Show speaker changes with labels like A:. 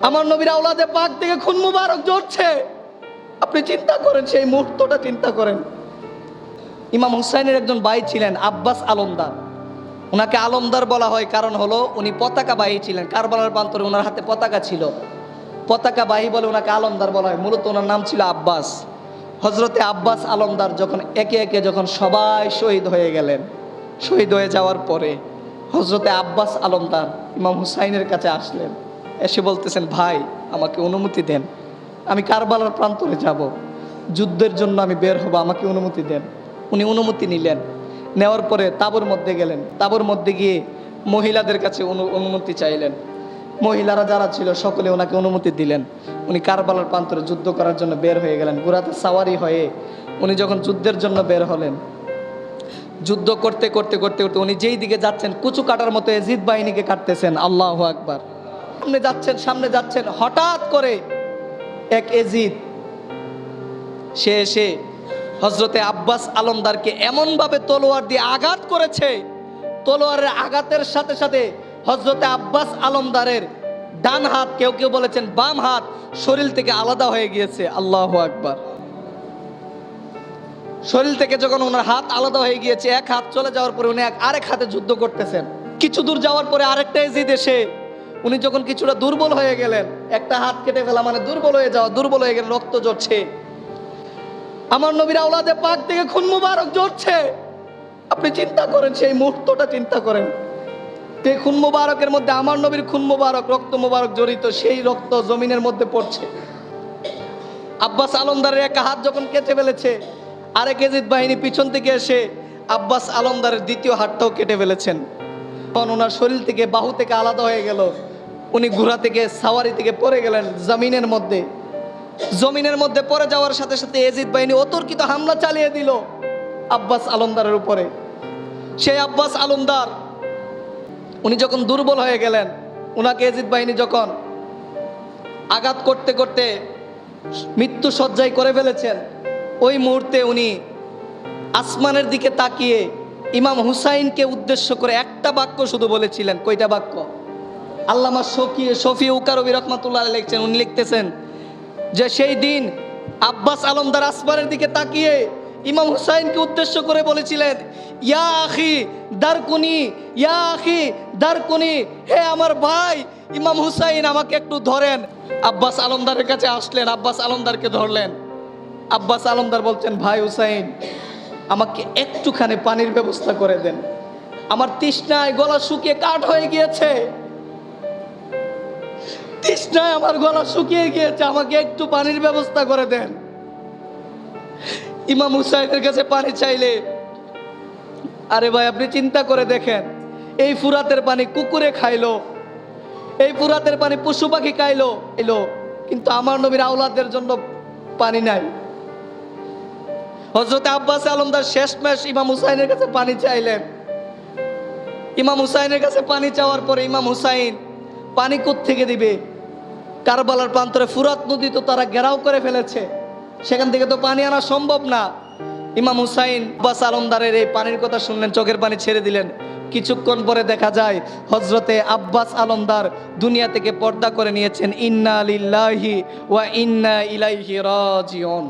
A: আমার নবীর আওলাদে পাক থেকে খুন মুবারক ঝরছে। আপনি চিন্তা করেন, সেই মুহূর্তটা চিন্তা করেন। ইমাম হুসাইনের একজন ভাই ছিলেন আব্বাস আলমদার। ওনাকে আলমদার বলা হয় কারণ হলো উনি পতাকাবাহী ছিলেন। কারবালার প্রান্তরে ওনার হাতে পতাকা ছিল, পতাকাবাহী বলে ওনাকে আলমদার বলা হয়। মূলত ওনার নাম ছিল আব্বাস। হজরতে আব্বাস আলমদার যখন একে একে যখন সবাই শহীদ হয়ে গেলেন, শহীদ হয়ে যাওয়ার পরে হজরতে আব্বাস আলমদার ইমাম হুসাইনের কাছে আসলেন। এসে বলতেছেন, ভাই আমাকে অনুমতি দেন, আমি কারবালার প্রান্তরে যাব, যুদ্ধের জন্য আমি বের হব, আমাকে অনুমতি দেন। উনি অনুমতি নিলেন। নেওয়ার পরে তাঁবুর মধ্যে গেলেন। তাঁবুর মধ্যে গিয়ে মহিলাদের কাছে অনুমতি চাইলেন। মহিলারা যারা ছিল সকলে ওনাকে অনুমতি দিলেন। উনি কারবালার প্রান্তরে যুদ্ধ করার জন্য বের হয়ে গেলেন। ঘোড়াতে সাওয়ারি হয়ে উনি যখন যুদ্ধের জন্য বের হলেন, যুদ্ধ করতে করতে করতে করতে উনি যেই দিকে যাচ্ছেন, কুচু কাটার মতো এজিদ বাহিনীকে কাটতেছেন। আল্লাহু আকবার। সামনে যাচ্ছেন, হঠাৎ করে এক এজিদ সে এসে হজরতে আব্বাস আলমদারকে এমনভাবে তলোয়ার দিয়ে আঘাত করেছে, তলোয়ারের আঘাতের সাথে সাথে হজরতে আব্বাস আলমদারের ডান হাত, কেউ কেউ বলেছেন বাম হাত, শরীর থেকে আলাদা হয়ে গিয়েছে। আল্লাহু আকবার। শরীর থেকে যখন ওনার হাত আলাদা হয়ে গিয়েছে, এক হাত চলে যাওয়ার পরে উনি আরেক হাতে যুদ্ধ করতেছেন। কিছু দূর যাওয়ার পরে আরেকটা এজিদ এসে উনি যখন কিছুটা দুর্বল হয়ে গেলেন, একটা হাত কেটে ফেলা মানে দুর্বল হয়ে যাওয়া, দুর্বল হয়ে গেলেন, রক্ত ঝরছে। আমার নবীর আওলাদে পাক থেকে খুন মুবারক ঝরছে। আপনি চিন্তা করেন, সেই মুহূর্তটা চিন্তা করেন। এই খুন মুবারকের মধ্যে আমার নবীর খুন মুবারক, রক্ত মুবারক জড়িত, সেই রক্ত জমিনের মধ্যে পড়ছে। আব্বাস আলমদারের একটা হাত যখন কেটে ফেলেছে, আরেক এজিদ বাহিনী পিছন থেকে এসে আব্বাস আলমদারের দ্বিতীয় হাতটাও কেটে ফেলেছেন। তখন ওনার শরীর থেকে, বাহু থেকে আলাদা হয়ে গেল। উনি ঘোড়া থেকে, সাওয়ারি থেকে পড়ে গেলেন জমিনের মধ্যে। জমিনের মধ্যে পড়ে যাওয়ার সাথে সাথে এজিদ বাহিনী অতর্কিত হামলা চালিয়ে দিল আব্বাস আলমদারের উপরে। সেই আব্বাস আলমদার উনি যখন দুর্বল হয়ে গেলেন, উনাকে এজিদ বাহিনী যখন আঘাত করতে করতে মৃত্যু সজ্জায় করে ফেলেছেন, ওই মুহূর্তে উনি আসমানের দিকে তাকিয়ে ইমাম হুসাইনকে উদ্দেশ্য করে একটা বাক্য শুধু বলেছিলেন। কয়টা বাক্য? আল্লামা শফি উকারবি রহমাতুল্লাহ আলাইহি লিখছেন, উনি লিখতেছেন যে সেই দিন আব্বাস আলমদার আসমানের দিকে তাকিয়ে ইমাম হুসাইনকে উদ্দেশ্য করে বলেছিলেন, ইয়া আখি দারকুনি, ইয়া আখি দারকুনি, হে আমার ভাই ইমাম হুসাইন, আমাকে একটু ধরেন। আব্বাস আলমদারের কাছে আসলেন, আব্বাস আলমদারকে ধরলেন। আব্বাস আলমদার বলছেন, ভাই হুসাইন, আমাকে একটুখানি পানির ব্যবস্থা করে দেন, আমার তৃষ্ণায় গলা শুকিয়ে কাঠ হয়ে গিয়েছে, তৃষ্ণায় আমার গলা শুকিয়ে গিয়েছে, আমাকে একটু পানির ব্যবস্থা করে দেন। ইমাম হুসাইনের কাছে পানি চাইলে, আরে ভাই আপনি চিন্তা করে দেখেন, এই ফুরাতের পানি কুকুরে খাইলো, এই ফুরাতের পানি পশু পাখি খাইলো এলো, কিন্তু আমার নবীর আওলাদের জন্য পানি নাই। হযরত আব্বাস আলমদার শেষমেশ ইমাম হুসাইনের কাছে পানি চাইলেন। ইমাম হুসাইনের কাছে পানি চাওয়ার পরে ইমাম হুসাইন পানি কোত্থেকে দিবে? কারবালার প্রান্তরে ফুরাত নদী তো তারা ঘেরাও করে ফেলেছে, সেখান থেকে তো পানি আনা সম্ভব না। ইমাম হুসাইন আব্বাস আলমদারের এই পানির কথা শুনলেন, চোখের পানি ছেড়ে দিলেন। কিছুক্ষণ পরে দেখা যায় হযরতে আব্বাস আলমদার দুনিয়া থেকে পর্দা করে নিয়েছেন। ইন্না লিল্লাহি ওয়া ইন্না ইলাইহি রাজিউন।